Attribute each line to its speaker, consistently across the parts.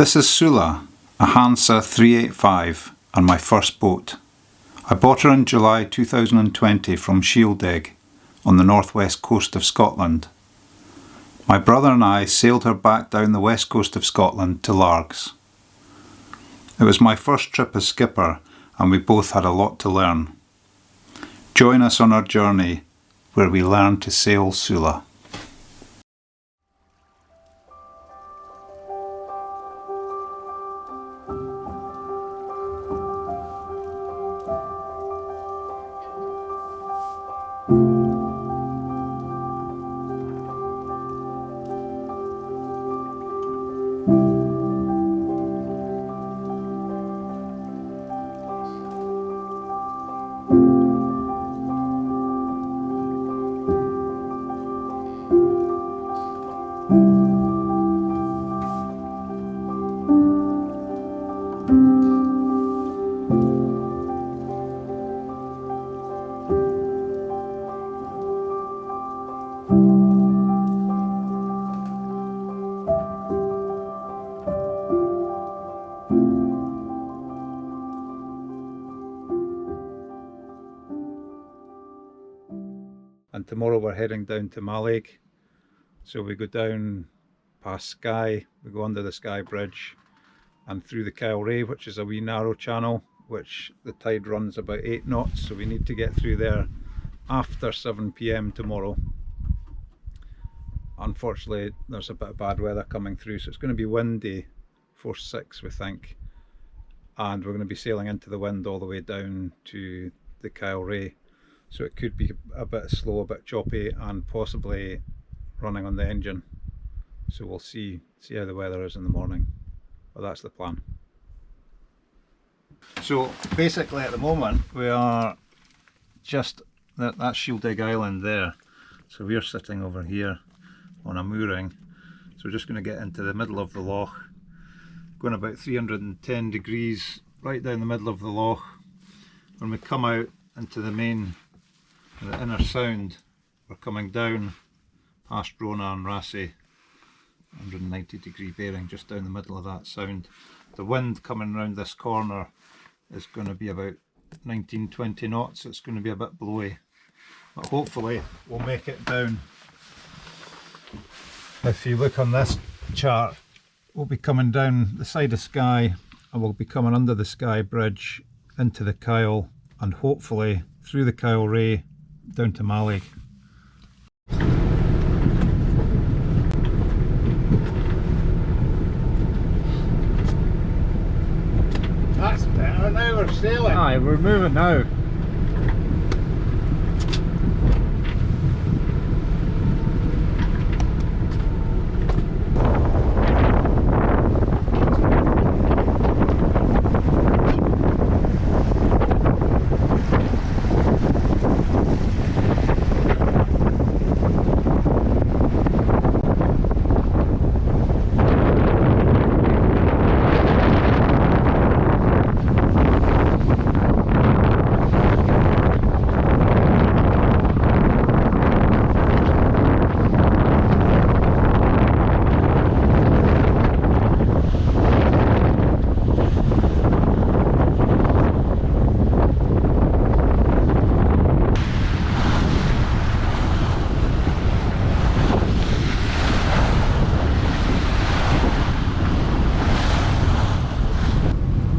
Speaker 1: This is Sula, a Hanse 385 and my first boat. I bought her in July 2020 from Shieldaig on the northwest coast of Scotland. My brother and I sailed her back down the west coast of Scotland to Largs. It was my first trip as skipper and we both had a lot to learn. Join us on our journey where we learn to sail Sula. And tomorrow we're heading down to Mallaig. So we go down past Skye, we go under the Skye bridge and through the Kyle Rhea, which is a wee narrow channel, which the tide runs about 8 knots, so we need to get through there after 7 PM tomorrow. Unfortunately, there's a bit of bad weather coming through, so it's going to be windy, force 6 we think, and we're going to be sailing into the wind all the way down to the Kyle Rhea. So it could be a bit slow, a bit choppy, and possibly running on the engine. So we'll see how the weather is in the morning. But that's the plan. So basically at the moment we are just that Shieldaig Island there. So we're sitting over here on a mooring. So we're just going to get into the middle of the loch, going about 310 degrees right down the middle of the loch. When we come out into the inner sound, we're coming down past Rona and Rassie, 190 degree bearing just down the middle of that sound. The wind coming around this corner is going to be about 19-20 knots, it's going to be a bit blowy, but hopefully we'll make it down. If you look on this chart, we'll be coming down the side of Skye and we'll be coming under the Skye bridge into the Kyle and hopefully through the Kyle Rhea down to Mallaig.
Speaker 2: That's better, now we're sailing.
Speaker 3: Aye, we're moving now.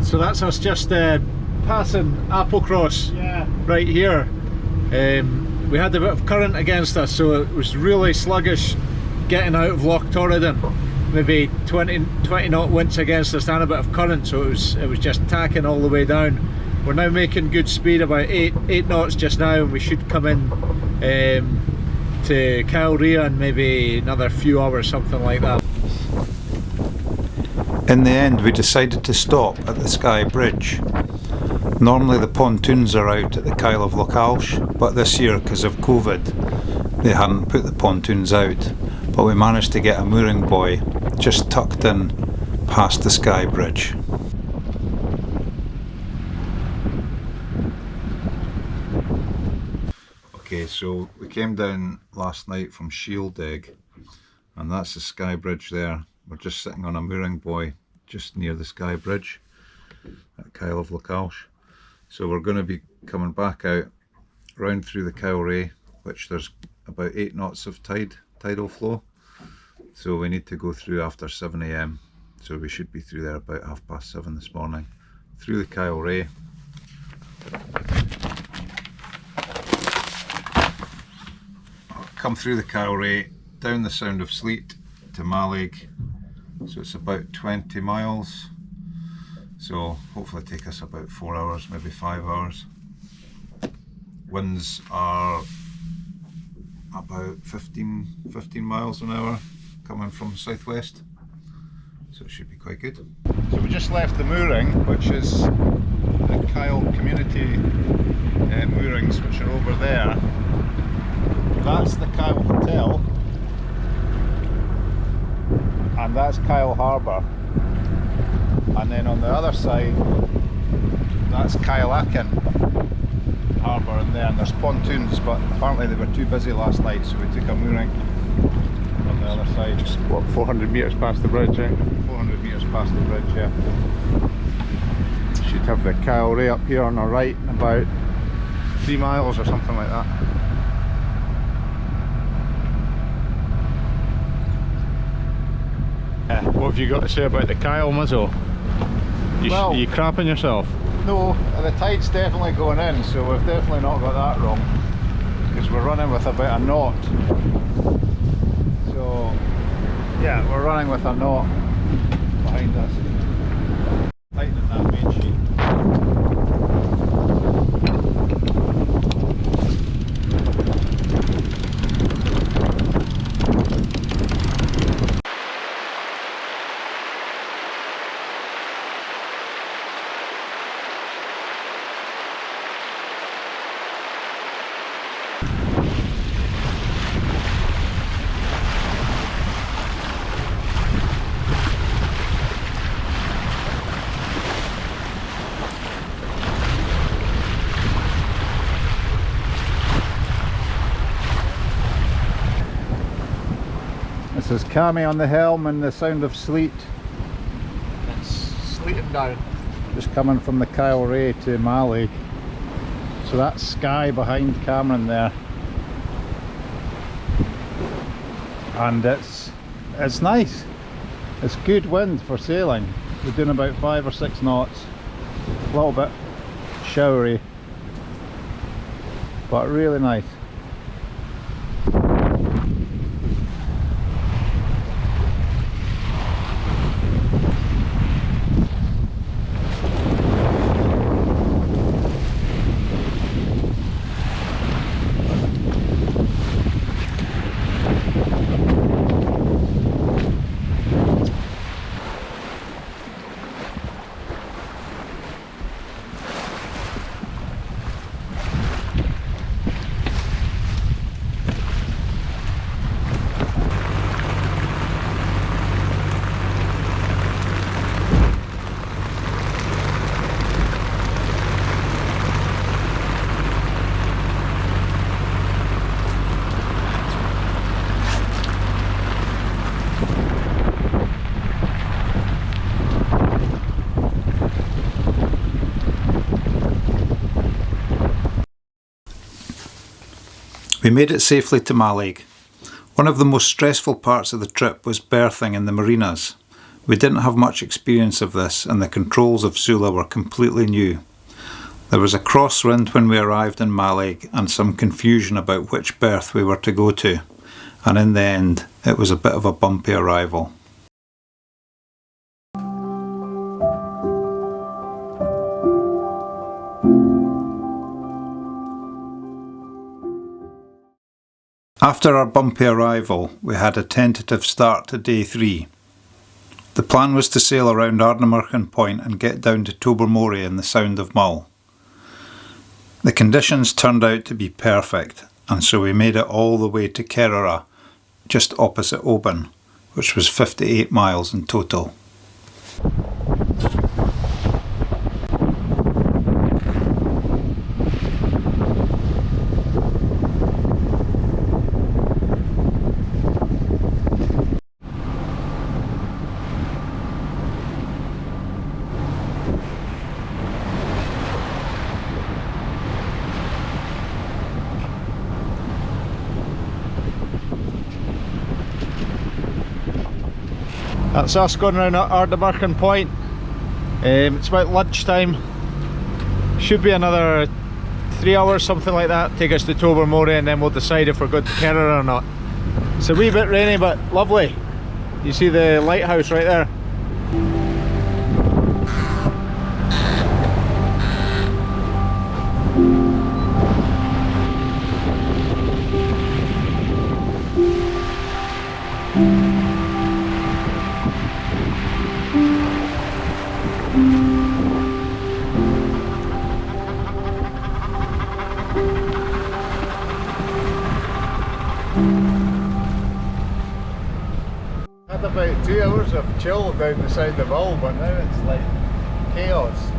Speaker 3: So that's us just passing Applecross,
Speaker 2: yeah,
Speaker 3: right here. We had a bit of current against us, so it was really sluggish getting out of Loch Torridon. Maybe 20 knot winds against us and a bit of current, so it was just tacking all the way down. We're now making good speed, about 8 knots just now, and we should come in to Kyle Rhea in maybe another few hours, something like that.
Speaker 1: In the end we decided to stop at the Skye bridge. Normally the pontoons are out at the Kyle of Loch, but this year because of COVID they hadn't put the pontoons out, but we managed to get a mooring buoy just tucked in past the Skye bridge. Okay, so we came down last night from Shieldaig and that's the Skye bridge there. We're just sitting on a mooring buoy just near the Skye Bridge at Kyle of Lorn. So we're going to be coming back out round through the Kyle Rhea, which there's about 8 knots of tidal flow. So we need to go through after 7 AM. So we should be through there about 7:30 this morning. Through the Kyle Rhea. Come through the Kyle Rhea, down the Sound of Sleat to Mallaig. So it's about 20 miles. So hopefully take us about 4 hours, maybe 5 hours. Winds are about 15 miles an hour coming from southwest. So it should be quite good. So we just left the mooring, which is the Kyle community moorings, which are over there. That's the Kyle Hotel, and that's Kyle Harbour. And then on the other side, that's Kyleakin Harbour in there, and there's pontoons, but apparently they were too busy last night, so we took a mooring on the other side.
Speaker 2: Just what, 400 metres past the bridge, eh?
Speaker 1: 400 metres past the bridge, yeah.
Speaker 2: Should have the Kyle Rhea up here on our right in about 3 miles or something like that. What have you got to say about the Kyle, Muzzle?
Speaker 1: Well,
Speaker 2: you crapping yourself?
Speaker 1: No, the tide's definitely going in, so we've definitely not got that wrong, because we're running with about a knot. So yeah, we're running with a knot behind us. Tightening that main sheet. This is Cammy on the helm and the Sound of Sleat.
Speaker 2: It's sleeting down.
Speaker 1: Just coming from the Kyle Rhea to Mallaig. So that's Skye behind Cameron there. And it's nice. It's good wind for sailing. We're doing about 5 or 6 knots. A little bit showery, but really nice. We made it safely to Mallaig. One of the most stressful parts of the trip was berthing in the marinas. We didn't have much experience of this, and the controls of Sula were completely new. There was a crosswind when we arrived in Mallaig and some confusion about which berth we were to go to, and in the end it was a bit of a bumpy arrival. After our bumpy arrival, we had a tentative start to day 3. The plan was to sail around Ardnamurchan Point and get down to Tobermory in the Sound of Mull. The conditions turned out to be perfect, and so we made it all the way to Kerrera, just opposite Oban, which was 58 miles in total.
Speaker 3: That's us going around Ardnamurchan Point. It's about lunchtime. Should be another 3 hours, something like that, take us to Tobermory, and then we'll decide if we're going to Kerrera or not. It's a wee bit rainy but lovely. You see the lighthouse right there.
Speaker 2: Had about 2 hours of chill down the Sound of Mull, but now it's like chaos.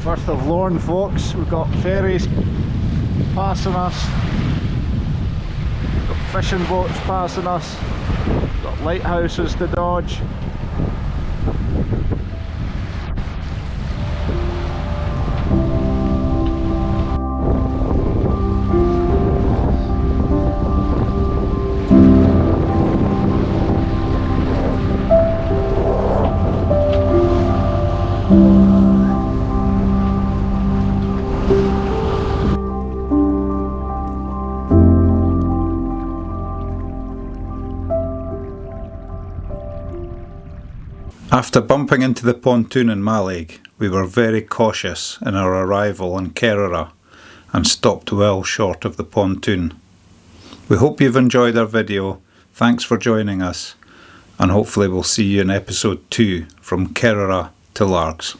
Speaker 3: Firth of Lorn, folks. We've got ferries passing us, we've got fishing boats passing us, we've got lighthouses to dodge.
Speaker 1: After bumping into the pontoon in Mallaig, we were very cautious in our arrival in Kerrera and stopped well short of the pontoon. We hope you've enjoyed our video, thanks for joining us, and hopefully we'll see you in episode 2 from Kerrera to Largs.